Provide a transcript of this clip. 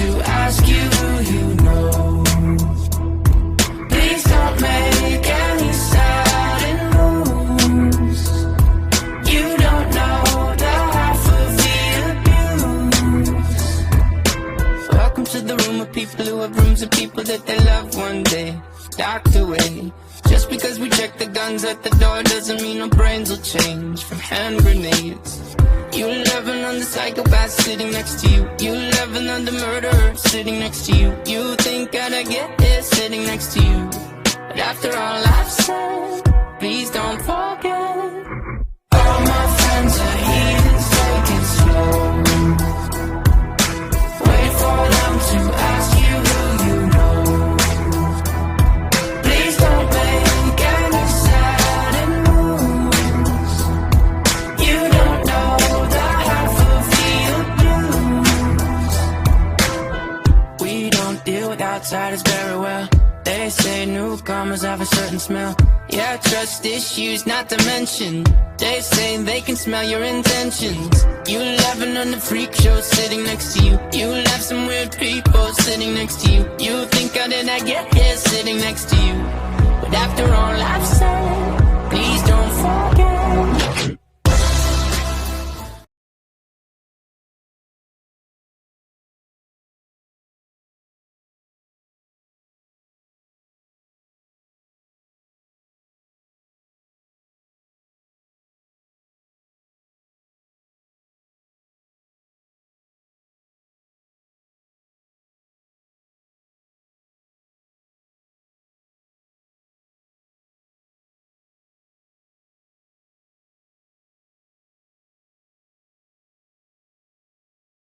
to ask you who you know. Please don't make any sudden moves. You don't know the half of the abuse. Welcome to the room of people who have rooms of people that they love one day docked away. Just because we check the guns at the door doesn't mean our brains will change from hand grenades. You laughing on the psychopath sitting next to you. You laughing on the murderer sitting next to you. You think I'd get here sitting next to you. But after all I've said, please don't forget. All my friends are heathens, take it slow. Wait for them to ask you who you know. Please don't make any sudden moves. You don't know the half of the abuse. We don't deal with outsiders very well. They say newcomers have a certain smell. Yeah, trust issues not to mention. They say they can smell your intentions. You laughing on the freak show sitting next to you. You laugh some weird people sitting next to you. You think how did I get here sitting next to you. But after all I've said, please don't forget.